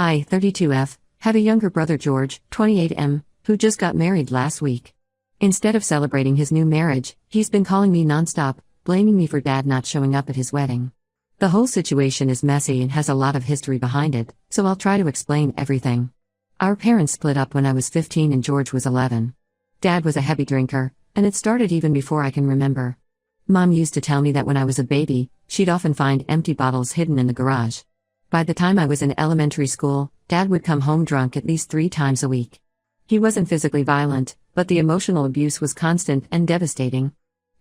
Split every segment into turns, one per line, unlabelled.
I, 32F, have a younger brother George, 28M, who just got married last week. Instead of celebrating his new marriage, he's been calling me nonstop, blaming me for Dad not showing up at his wedding. The whole situation is messy and has a lot of history behind it, so I'll try to explain everything. Our parents split up when I was 15 and George was 11. Dad was a heavy drinker, and it started even before I can remember. Mom used to tell me that when I was a baby, she'd often find empty bottles hidden in the garage. By the time I was in elementary school, Dad would come home drunk at least 3 times a week. He wasn't physically violent, but the emotional abuse was constant and devastating.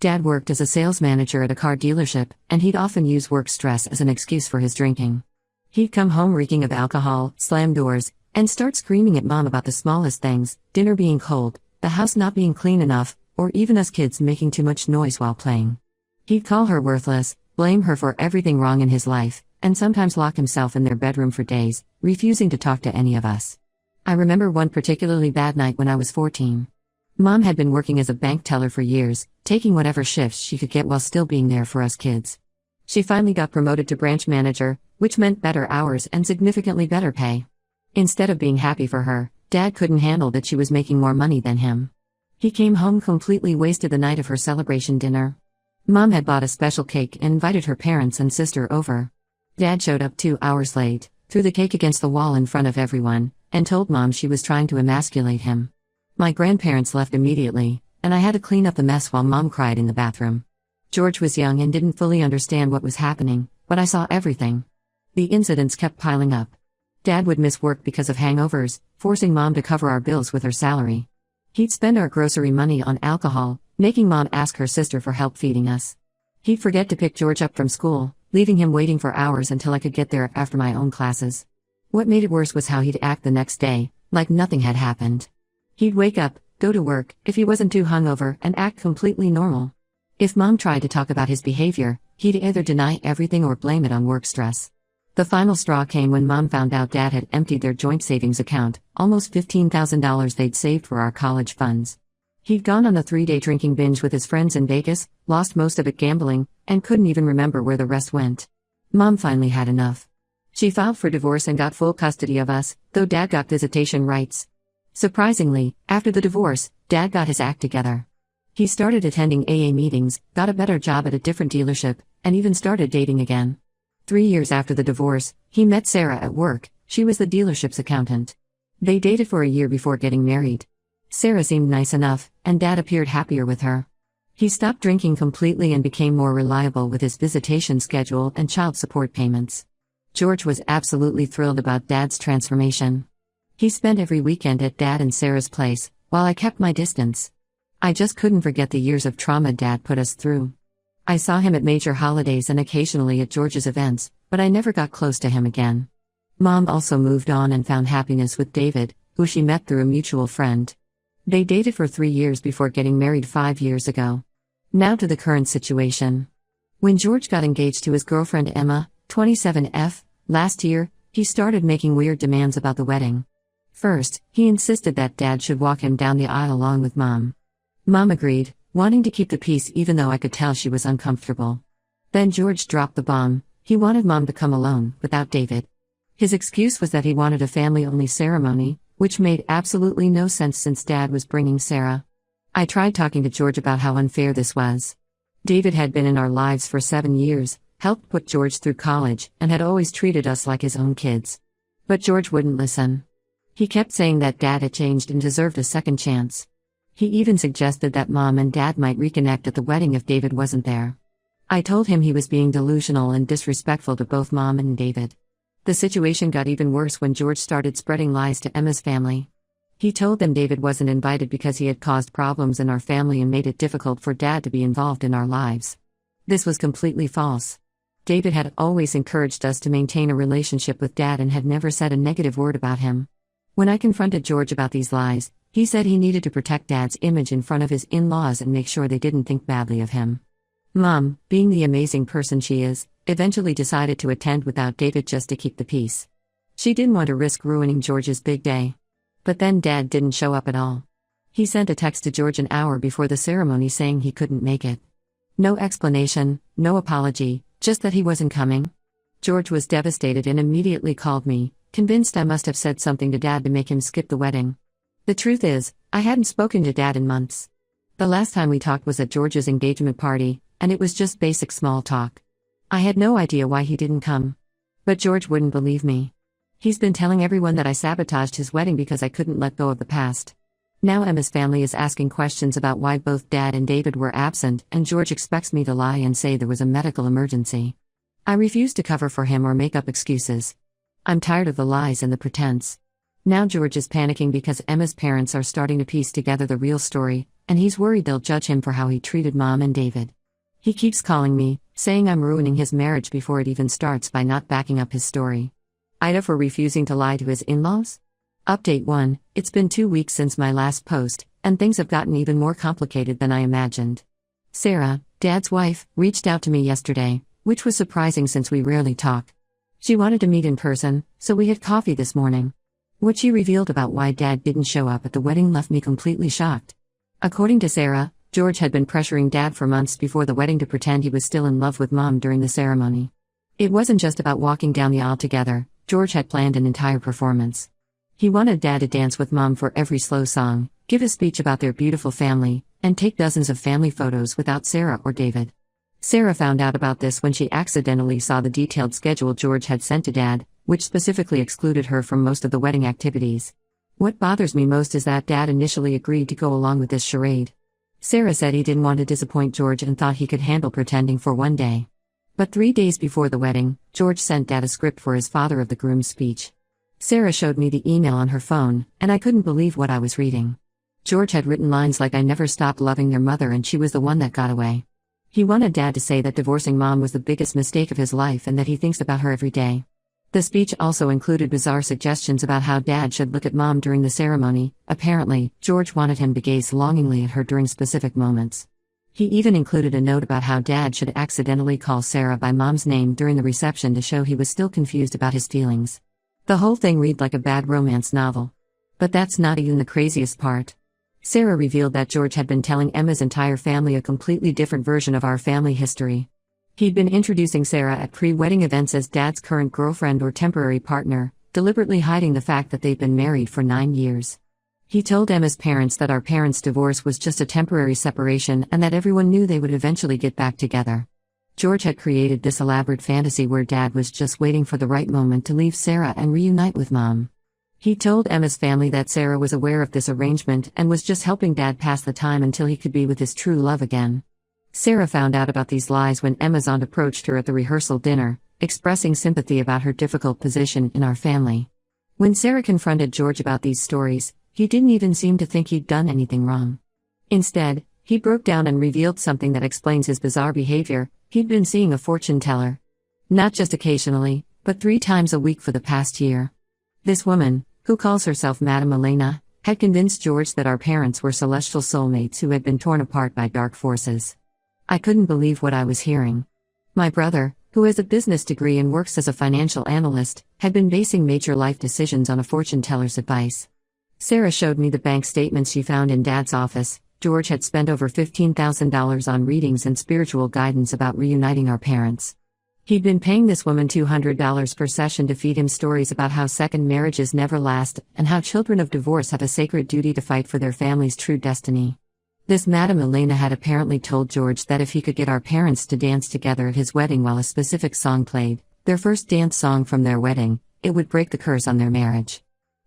Dad worked as a sales manager at a car dealership, and he'd often use work stress as an excuse for his drinking. He'd come home reeking of alcohol, slam doors, and start screaming at Mom about the smallest things, dinner being cold, the house not being clean enough, or even us kids making too much noise while playing. He'd call her worthless, blame her for everything wrong in his life, and sometimes lock himself in their bedroom for days, refusing to talk to any of us. I remember one particularly bad night when I was 14. Mom had been working as a bank teller for years, taking whatever shifts she could get while still being there for us kids. She finally got promoted to branch manager, which meant better hours and significantly better pay. Instead of being happy for her, Dad couldn't handle that she was making more money than him. He came home completely wasted the night of her celebration dinner. Mom had bought a special cake and invited her parents and sister over. Dad showed up 2 hours late, threw the cake against the wall in front of everyone, and told Mom she was trying to emasculate him. My grandparents left immediately, and I had to clean up the mess while Mom cried in the bathroom. George was young and didn't fully understand what was happening, but I saw everything. The incidents kept piling up. Dad would miss work because of hangovers, forcing Mom to cover our bills with her salary. He'd spend our grocery money on alcohol, making Mom ask her sister for help feeding us. He'd forget to pick George up from school, leaving him waiting for hours until I could get there after my own classes. What made it worse was how he'd act the next day, like nothing had happened. He'd wake up, go to work, if he wasn't too hungover, and act completely normal. If Mom tried to talk about his behavior, he'd either deny everything or blame it on work stress. The final straw came when Mom found out Dad had emptied their joint savings account, almost $15,000 they'd saved for our college funds. He'd gone on a 3-day drinking binge with his friends in Vegas, lost most of it gambling, and couldn't even remember where the rest went. Mom finally had enough. She filed for divorce and got full custody of us, though Dad got visitation rights. Surprisingly, after the divorce, Dad got his act together. He started attending AA meetings, got a better job at a different dealership, and even started dating again. 3 years after the divorce, he met Sarah at work. She was the dealership's accountant. They dated for a year before getting married. Sarah seemed nice enough, and Dad appeared happier with her. He stopped drinking completely and became more reliable with his visitation schedule and child support payments. George was absolutely thrilled about Dad's transformation. He spent every weekend at Dad and Sarah's place, while I kept my distance. I just couldn't forget the years of trauma Dad put us through. I saw him at major holidays and occasionally at George's events, but I never got close to him again. Mom also moved on and found happiness with David, who she met through a mutual friend. They dated for 3 years before getting married 5 years ago. Now to the current situation. When George got engaged to his girlfriend Emma, 27F, last year, he started making weird demands about the wedding. First, he insisted that Dad should walk him down the aisle along with Mom. Mom agreed, wanting to keep the peace even though I could tell she was uncomfortable. Then George dropped the bomb. He wanted Mom to come alone, without David. His excuse was that he wanted a family-only ceremony, which made absolutely no sense since Dad was bringing Sarah. I tried talking to George about how unfair this was. David had been in our lives for 7 years, helped put George through college, and had always treated us like his own kids. But George wouldn't listen. He kept saying that Dad had changed and deserved a second chance. He even suggested that Mom and Dad might reconnect at the wedding if David wasn't there. I told him he was being delusional and disrespectful to both Mom and David. The situation got even worse when George started spreading lies to Emma's family. He told them David wasn't invited because he had caused problems in our family and made it difficult for Dad to be involved in our lives. This was completely false. David had always encouraged us to maintain a relationship with Dad and had never said a negative word about him. When I confronted George about these lies, he said he needed to protect Dad's image in front of his in-laws and make sure they didn't think badly of him. Mom, being the amazing person she is, eventually decided to attend without David just to keep the peace. She didn't want to risk ruining George's big day. But then Dad didn't show up at all. He sent a text to George an hour before the ceremony saying he couldn't make it. No explanation, no apology, just that he wasn't coming. George was devastated and immediately called me, convinced I must have said something to Dad to make him skip the wedding. The truth is, I hadn't spoken to Dad in months. The last time we talked was at George's engagement party, and it was just basic small talk. I had no idea why he didn't come. But George wouldn't believe me. He's been telling everyone that I sabotaged his wedding because I couldn't let go of the past. Now Emma's family is asking questions about why both Dad and David were absent, and George expects me to lie and say there was a medical emergency. I refuse to cover for him or make up excuses. I'm tired of the lies and the pretense. Now George is panicking because Emma's parents are starting to piece together the real story, and he's worried they'll judge him for how he treated Mom and David. He keeps calling me, saying I'm ruining his marriage before it even starts by not backing up his story. Ida for refusing to lie to his in-laws? Update 1, it's been 2 weeks since my last post, and things have gotten even more complicated than I imagined. Sarah, Dad's wife, reached out to me yesterday, which was surprising since we rarely talk. She wanted to meet in person, so we had coffee this morning. What she revealed about why Dad didn't show up at the wedding left me completely shocked. According to Sarah, George had been pressuring Dad for months before the wedding to pretend he was still in love with Mom during the ceremony. It wasn't just about walking down the aisle together, George had planned an entire performance. He wanted Dad to dance with Mom for every slow song, give a speech about their beautiful family, and take dozens of family photos without Sarah or David. Sarah found out about this when she accidentally saw the detailed schedule George had sent to Dad, which specifically excluded her from most of the wedding activities. What bothers me most is that Dad initially agreed to go along with this charade. Sarah said he didn't want to disappoint George and thought he could handle pretending for one day. But 3 days before the wedding, George sent Dad a script for his father of the groom's speech. Sarah showed me the email on her phone, and I couldn't believe what I was reading. George had written lines like I never stopped loving their mother and she was the one that got away. He wanted Dad to say that divorcing Mom was the biggest mistake of his life and that he thinks about her every day. The speech also included bizarre suggestions about how Dad should look at Mom during the ceremony. Apparently, George wanted him to gaze longingly at her during specific moments. He even included a note about how Dad should accidentally call Sarah by Mom's name during the reception to show he was still confused about his feelings. The whole thing read like a bad romance novel. But that's not even the craziest part. Sarah revealed that George had been telling Emma's entire family a completely different version of our family history. He'd been introducing Sarah at pre-wedding events as Dad's current girlfriend or temporary partner, deliberately hiding the fact that they'd been married for 9 years. He told Emma's parents that our parents' divorce was just a temporary separation and that everyone knew they would eventually get back together. George had created this elaborate fantasy where Dad was just waiting for the right moment to leave Sarah and reunite with Mom. He told Emma's family that Sarah was aware of this arrangement and was just helping Dad pass the time until he could be with his true love again. Sarah found out about these lies when Emma's aunt approached her at the rehearsal dinner, expressing sympathy about her difficult position in our family. When Sarah confronted George about these stories, he didn't even seem to think he'd done anything wrong. Instead, he broke down and revealed something that explains his bizarre behavior. He'd been seeing a fortune teller. Not just occasionally, but 3 times a week for the past year. This woman, who calls herself Madame Elena, had convinced George that our parents were celestial soulmates who had been torn apart by dark forces. I couldn't believe what I was hearing. My brother, who has a business degree and works as a financial analyst, had been basing major life decisions on a fortune teller's advice. Sarah showed me the bank statements she found in Dad's office. George had spent over $15,000 on readings and spiritual guidance about reuniting our parents. He'd been paying this woman $200 per session to feed him stories about how second marriages never last and how children of divorce have a sacred duty to fight for their family's true destiny. This Madame Elena had apparently told George that if he could get our parents to dance together at his wedding while a specific song played, their first dance song from their wedding, it would break the curse on their marriage.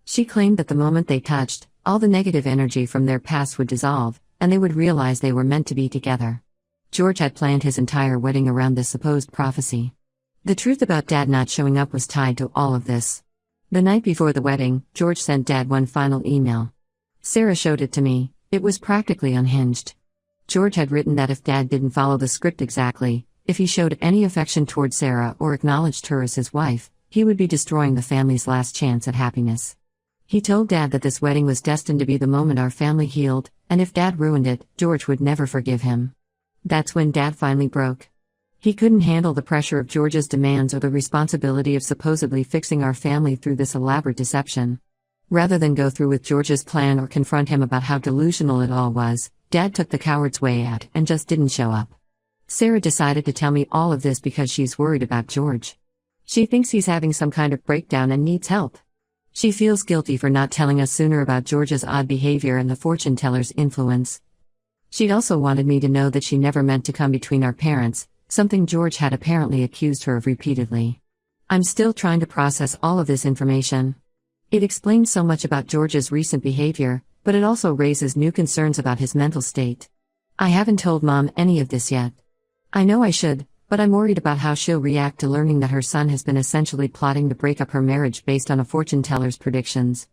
She claimed that the moment they touched, all the negative energy from their past would dissolve, and they would realize they were meant to be together. George had planned his entire wedding around this supposed prophecy. The truth about Dad not showing up was tied to all of this. The night before the wedding, George sent Dad one final email. Sarah showed it to me. It was practically unhinged. George had written that if Dad didn't follow the script exactly, if he showed any affection toward Sarah or acknowledged her as his wife, he would be destroying the family's last chance at happiness. He told Dad that this wedding was destined to be the moment our family healed, and if Dad ruined it, George would never forgive him. That's when Dad finally broke. He couldn't handle the pressure of George's demands or the responsibility of supposedly fixing our family through this elaborate deception. Rather than go through with George's plan or confront him about how delusional it all was, Dad took the coward's way out and just didn't show up. Sarah decided to tell me all of this because she's worried about George. She thinks he's having some kind of breakdown and needs help. She feels guilty for not telling us sooner about George's odd behavior and the fortune teller's influence. She also wanted me to know that she never meant to come between our parents, something George had apparently accused her of repeatedly. I'm still trying to process all of this information. It explains so much about George's recent behavior, but it also raises new concerns about his mental state. I haven't told Mom any of this yet. I know I should, but I'm worried about how she'll react to learning that her son has been essentially plotting to break up her marriage based on a fortune teller's predictions.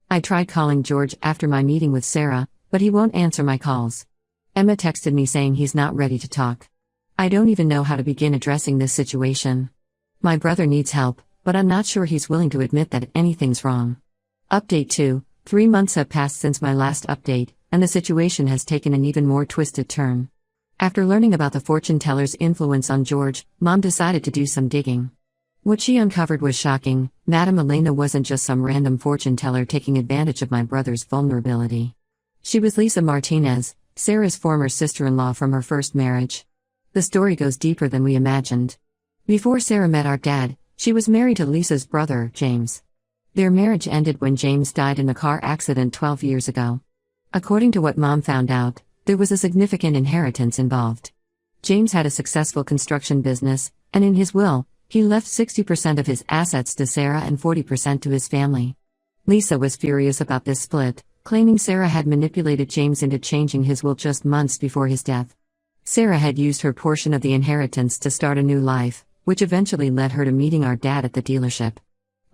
I tried calling George after my meeting with Sarah, but he won't answer my calls. Emma texted me saying he's not ready to talk. I don't even know how to begin addressing this situation. My brother needs help, but I'm not sure he's willing to admit that anything's wrong. Update 2. 3 months have passed since my last update, and the situation has taken an even more twisted turn. After learning about the fortune teller's influence on George, Mom decided to do some digging. What she uncovered was shocking. Madame Elena wasn't just some random fortune teller taking advantage of my brother's vulnerability. She was Lisa Martinez, Sarah's former sister-in-law from her first marriage. The story goes deeper than we imagined. Before Sarah met our dad, she was married to Lisa's brother, James. Their marriage ended when James died in a car accident 12 years ago. According to what Mom found out, there was a significant inheritance involved. James had a successful construction business, and in his will, he left 60% of his assets to Sarah and 40% to his family. Lisa was furious about this split, claiming Sarah had manipulated James into changing his will just months before his death. Sarah had used her portion of the inheritance to start a new life, which eventually led her to meeting our dad at the dealership.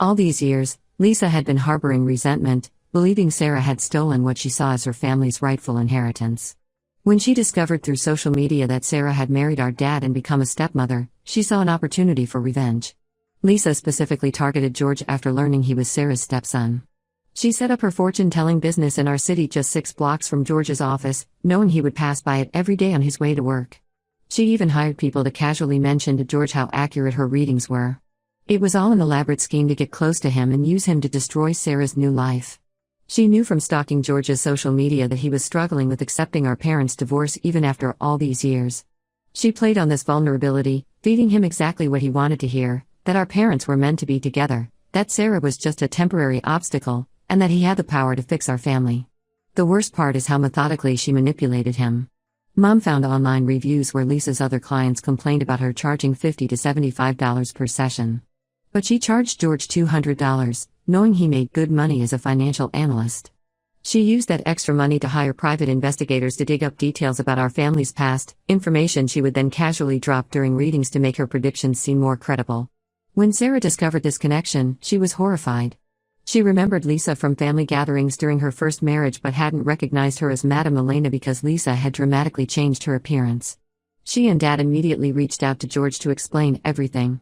All these years, Lisa had been harboring resentment, believing Sarah had stolen what she saw as her family's rightful inheritance. When she discovered through social media that Sarah had married our dad and become a stepmother, she saw an opportunity for revenge. Lisa specifically targeted George after learning he was Sarah's stepson. She set up her fortune-telling business in our city just 6 blocks from George's office, knowing he would pass by it every day on his way to work. She even hired people to casually mention to George how accurate her readings were. It was all an elaborate scheme to get close to him and use him to destroy Sarah's new life. She knew from stalking George's social media that he was struggling with accepting our parents' divorce even after all these years. She played on this vulnerability, feeding him exactly what he wanted to hear, that our parents were meant to be together, that Sarah was just a temporary obstacle, and that he had the power to fix our family. The worst part is how methodically she manipulated him. Mom found online reviews where Lisa's other clients complained about her charging $50 to $75 per session. But she charged George $200, knowing he made good money as a financial analyst. She used that extra money to hire private investigators to dig up details about our family's past, information she would then casually drop during readings to make her predictions seem more credible. When Sarah discovered this connection, she was horrified. She remembered Lisa from family gatherings during her first marriage but hadn't recognized her as Madame Elena because Lisa had dramatically changed her appearance. She and Dad immediately reached out to George to explain everything.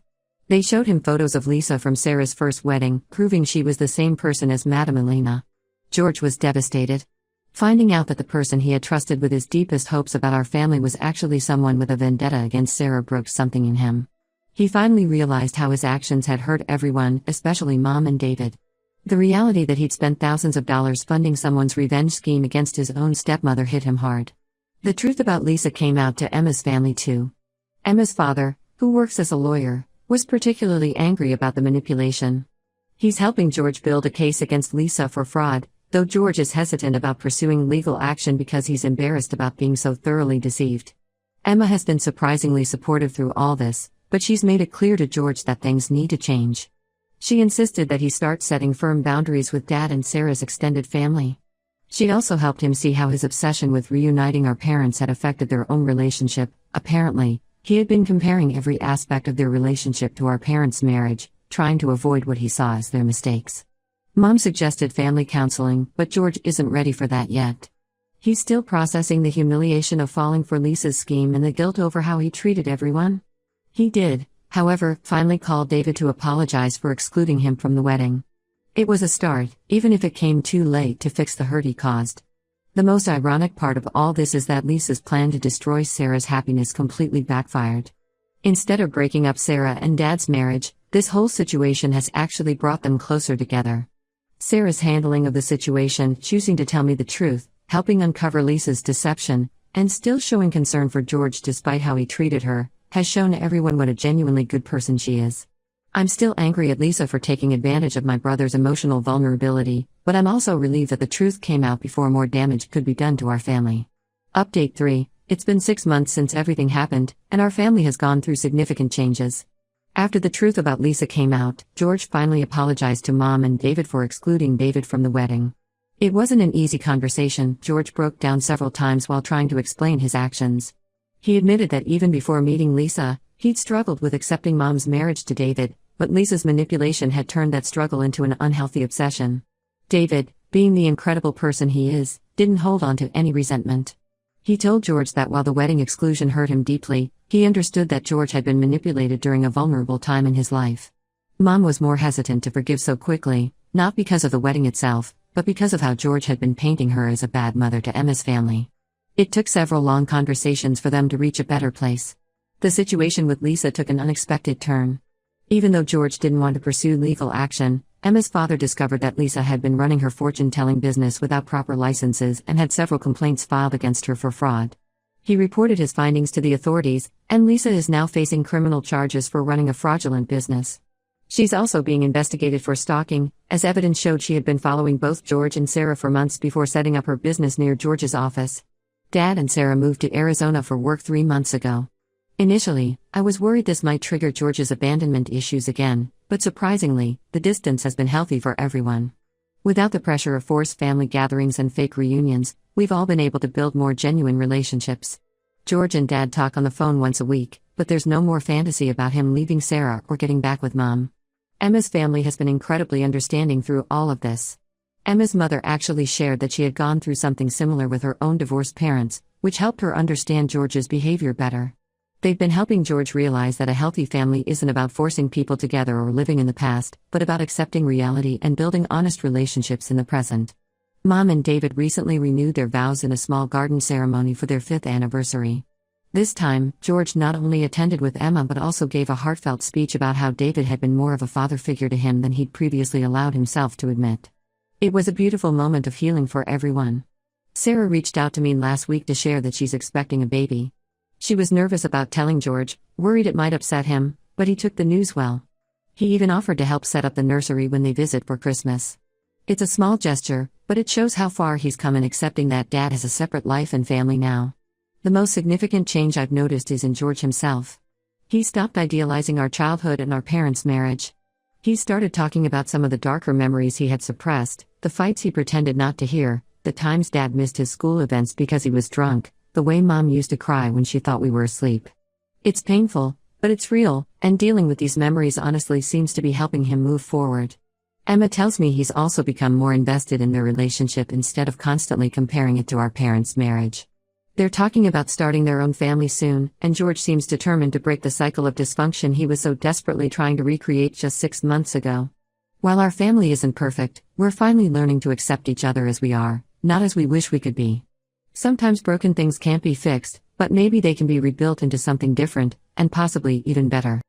They showed him photos of Lisa from Sarah's first wedding, proving she was the same person as Madame Elena. George was devastated. Finding out that the person he had trusted with his deepest hopes about our family was actually someone with a vendetta against Sarah broke something in him. He finally realized how his actions had hurt everyone, especially Mom and David. The reality that he'd spent thousands of dollars funding someone's revenge scheme against his own stepmother hit him hard. The truth about Lisa came out to Emma's family too. Emma's father, who works as a lawyer, was particularly angry about the manipulation. He's helping George build a case against Lisa for fraud, though George is hesitant about pursuing legal action because he's embarrassed about being so thoroughly deceived. Emma has been surprisingly supportive through all this, but she's made it clear to George that things need to change. She insisted that he start setting firm boundaries with Dad and Sarah's extended family. She also helped him see how his obsession with reuniting our parents had affected their own relationship. Apparently, he had been comparing every aspect of their relationship to our parents' marriage, trying to avoid what he saw as their mistakes. Mom suggested family counseling, but George isn't ready for that yet. He's still processing the humiliation of falling for Lisa's scheme and the guilt over how he treated everyone. He did, however, finally called David to apologize for excluding him from the wedding. It was a start, even if it came too late to fix the hurt he caused. The most ironic part of all this is that Lisa's plan to destroy Sarah's happiness completely backfired. Instead of breaking up Sarah and Dad's marriage, this whole situation has actually brought them closer together. Sarah's handling of the situation, choosing to tell me the truth, helping uncover Lisa's deception, and still showing concern for George despite how he treated her, has shown everyone what a genuinely good person she is. I'm still angry at Lisa for taking advantage of my brother's emotional vulnerability, but I'm also relieved that the truth came out before more damage could be done to our family. Update 3. It's been 6 months since everything happened, and our family has gone through significant changes. After the truth about Lisa came out, George finally apologized to Mom and David for excluding David from the wedding. It wasn't an easy conversation. George broke down several times while trying to explain his actions. He admitted that even before meeting Lisa, he'd struggled with accepting Mom's marriage to David, but Lisa's manipulation had turned that struggle into an unhealthy obsession. David, being the incredible person he is, didn't hold on to any resentment. He told George that while the wedding exclusion hurt him deeply, he understood that George had been manipulated during a vulnerable time in his life. Mom was more hesitant to forgive so quickly, not because of the wedding itself, but because of how George had been painting her as a bad mother to Emma's family. It took several long conversations for them to reach a better place. The situation with Lisa took an unexpected turn. Even though George didn't want to pursue legal action, Emma's father discovered that Lisa had been running her fortune-telling business without proper licenses and had several complaints filed against her for fraud. He reported his findings to the authorities, and Lisa is now facing criminal charges for running a fraudulent business. She's also being investigated for stalking, as evidence showed she had been following both George and Sarah for months before setting up her business near George's office. Dad and Sarah moved to Arizona for work 3 months ago. Initially, I was worried this might trigger George's abandonment issues again, but surprisingly, the distance has been healthy for everyone. Without the pressure of forced family gatherings and fake reunions, we've all been able to build more genuine relationships. George and Dad talk on the phone once a week, but there's no more fantasy about him leaving Sarah or getting back with Mom. Emma's family has been incredibly understanding through all of this. Emma's mother actually shared that she had gone through something similar with her own divorced parents, which helped her understand George's behavior better. They've been helping George realize that a healthy family isn't about forcing people together or living in the past, but about accepting reality and building honest relationships in the present. Mom and David recently renewed their vows in a small garden ceremony for their 5th anniversary. This time, George not only attended with Emma but also gave a heartfelt speech about how David had been more of a father figure to him than he'd previously allowed himself to admit. It was a beautiful moment of healing for everyone. Sarah reached out to me last week to share that she's expecting a baby. She was nervous about telling George, worried it might upset him, but he took the news well. He even offered to help set up the nursery when they visit for Christmas. It's a small gesture, but it shows how far he's come in accepting that Dad has a separate life and family now. The most significant change I've noticed is in George himself. He stopped idealizing our childhood and our parents' marriage. He started talking about some of the darker memories he had suppressed, the fights he pretended not to hear, the times Dad missed his school events because he was drunk, the way Mom used to cry when she thought we were asleep. It's painful, but it's real, and dealing with these memories honestly seems to be helping him move forward. Emma tells me he's also become more invested in their relationship instead of constantly comparing it to our parents' marriage. They're talking about starting their own family soon, and George seems determined to break the cycle of dysfunction he was so desperately trying to recreate just 6 months ago. While our family isn't perfect, we're finally learning to accept each other as we are, not as we wish we could be. Sometimes broken things can't be fixed, but maybe they can be rebuilt into something different, and possibly even better.